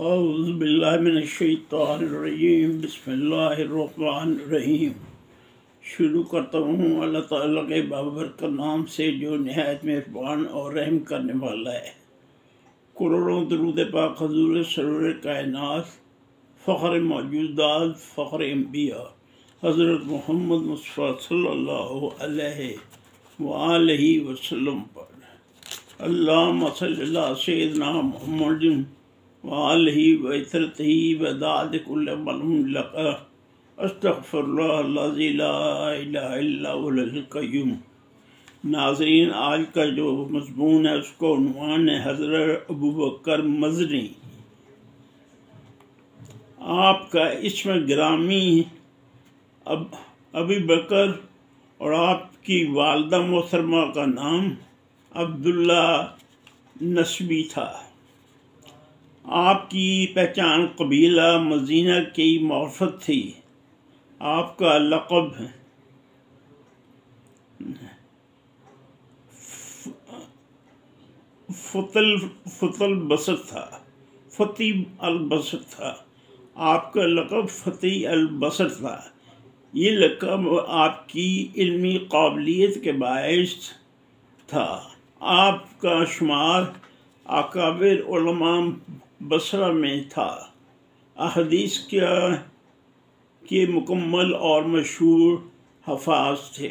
औज़ु बिल्लाहि मिनश्शैतानिर्रजीम बिस्मिल्लाहिर्रहमानिर्रहीम। शुरू करता हूँ अल्लाह ताला के बाबरकत नाम से जो निहायत मेहरबान और रहम करने वाला है। करोड़ों दरूद पाक हुज़ूर सरूर कायनात, फ़ख्र मौजूदात, फ़ख्र अंबिया हज़रत मोहम्मद मुस्तफ़ा सल्लल्लाहु अलैहि वआलिहि वसल्लम पर अल्लाहुम्मा सल्लि अला सय्यिदिना मुहम्मदिन वालिहि वइतरतिहि वदाद कुल्ल मलूम लका अस्तग़फिरुल्लाह ला इलाहा इल्ला हुवल क़य्यूम। नाज़रीन, आज का जो मज़मून है उसका उन्वान है हज़रत अबू बकर मज़नी। आपका इस्म गिरामी अबू बकर और आपकी वालदा मोहतरमा का नाम अब्दुल्ला नस्बी था। आपकी पहचान कबीला मदीना की मार्फत थी। आपका लक़ब फतल बसर था, फती अल बसर था। आपका लक़ब फती अल बसर था। ये लक़ब आपकी इल्मी काबिलियत के बाइस था। आपका शुमार अकाबिर उलमा बसरा में था। अहदीस के मुकम्मल और मशहूर हफ़ाज़ थे।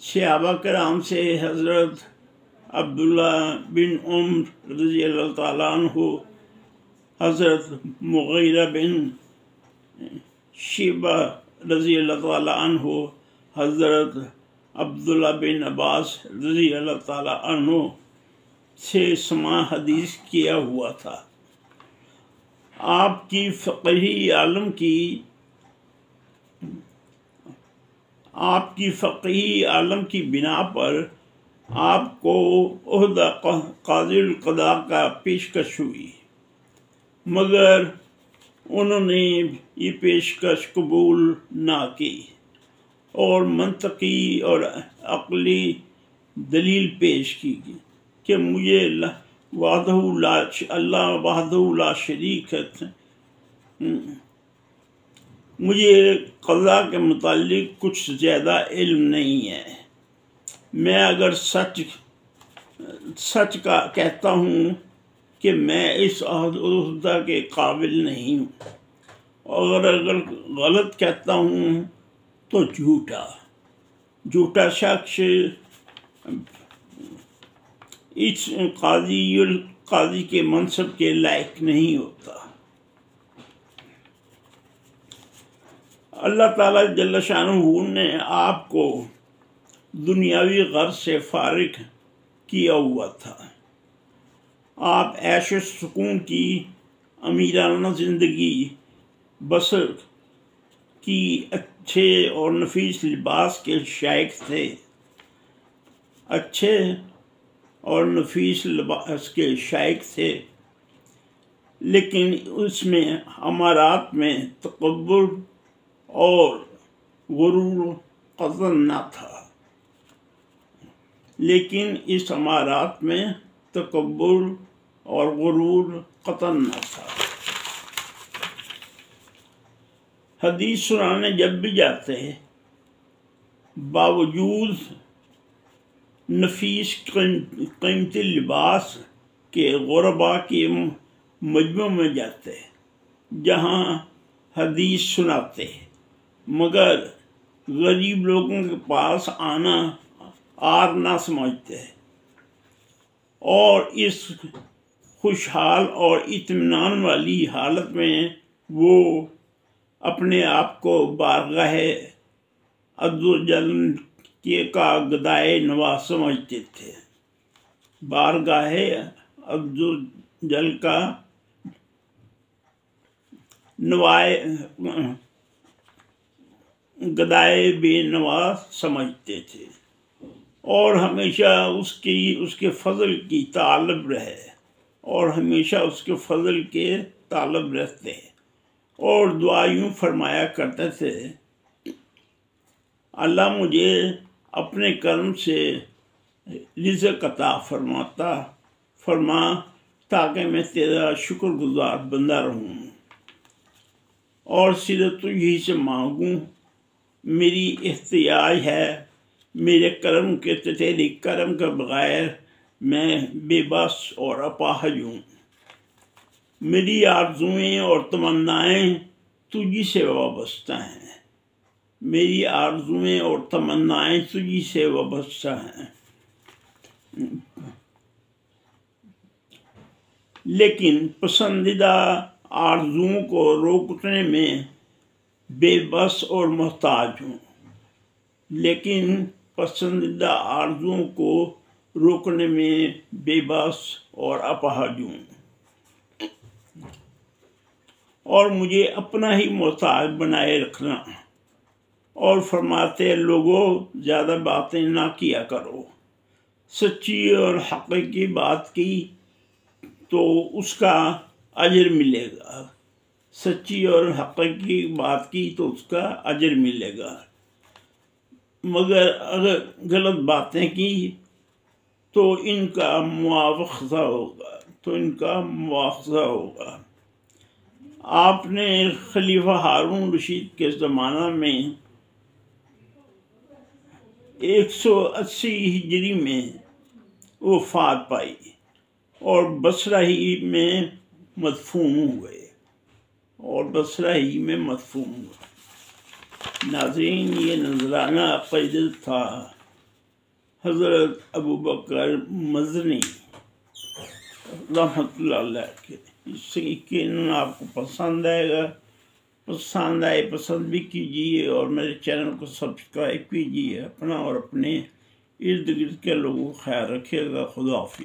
सहाबा कराम से हज़रत अब्दुल्ला बिन उम्र रज़ी अल्लाह ताला अन्हु, हज़रत मुग़ीरा बिन शिबा रज़ी अल्लाह ताला अन्हु, हज़रत अब्दुल्ला बिन अब्बास रज़ी अल्लाह ताला अन्हु से समा हदीस किया हुआ था। आपकी फ़क़ीही आलम की बिना पर आपको ओहदा क़ाज़िल क़दा का पेशकश हुई, मगर उन्होंने ये पेशकश कबूल ना की और मंतकी और अक़ली दलील पेश की कि मुझे अल्लाह वहदहू ला शरीक है, मुझे क़ज़ा के मुतालिक कुछ ज़्यादा इल्म नहीं है। मैं अगर सच का कहता हूँ कि मैं इस ओहदा के काबिल नहीं हूँ, और अगर गलत कहता हूँ तो झूठा शख्स इस काजी के मनसब के लायक नहीं होता। अल्लाह ताला जल्ल शानुहु ने आपको दुनियावी गर्ज से फारिग किया हुआ था। आप ऐश सुकून की अमीराना ज़िंदगी बसर की अच्छे और नफीस लिबास के शायक थे। अच्छे और नफीस लिबास के शायक थे, लेकिन उसमें अमारात में तकब्बुर और गुरूर कतन न था। लेकिन इस अमारात में तकब्बुर और गुरूर कतन न था। हदीस सुनाने जब भी जाते बावजूद नफीस कीमती लिबास के गुरबा के मजमू में जाते जहाँ हदीस सुनाते, मगर गरीब लोगों के पास आना आर ना समझते, और इस खुशहाल और इत्मीनान वाली हालत में वो अपने आप को बारगाहे अज़्ज़वजल के का गदाए नवाज समझते थे। बारगाहे अज़्ज़वजल का गदाए बेनवाज समझते थे, और हमेशा उसके फ़ज़ल की तालब रहे, और हमेशा उसके फ़ज़ल के तालब रहते, और दुआ यूँ फरमाया करते थे, अल्लाह मुझे अपने कर्म से रिज़्क़ अता फरमा ताकि मैं तेरा शुक्रगुजार बंदा रहूं और सिर्फ तुझी से मांगूं। मेरी एहतियाज है मेरे करम के, तेरे करम के बगैर मैं बेबस और अपाहज हूँ। मेरी आरज़ुएँ और तमन्नाएँ तुझी से वाबस्ता हैं। मेरी आरज़ुएँ और तमन्नाएँ तुझी से वाबस्ता हैं, लेकिन पसंदीदा आरज़ुओं को रोकने में बेबस और मोहताज हूँ। लेकिन पसंदीदा आरज़ुओं को रोकने में बेबस और अपाहज हूँ और मुझे अपना ही मोहताज बनाए रखना। और फरमाते लोगों ज़्यादा बातें ना किया करो, सच्ची और हक़ीक़ी बात की तो उसका अजर मिलेगा। सच्ची और हक़ीक़ी बात की तो उसका अजर मिलेगा, मगर अगर गलत बातें की तो इनका मुआवज़ा होगा। आपने खलीफा हारून रशीद के ज़माना में 180 हिजरी में वफ़ात पाई और बसरा ही में मदफून हुए। नाज़रीन, ये नजराना अक़ीदत था हज़रत अबू बकर मज़नी रहमतुल्लाह अलैह के। इससे यकीनन आपको पसंद आएगा। पसंद आए पसंद भी कीजिए और मेरे चैनल को सब्सक्राइब कीजिए। अपना और अपने इर्द गिर्द के लोगों का ख्याल रखिएगा। खुदा हाफ़िज़।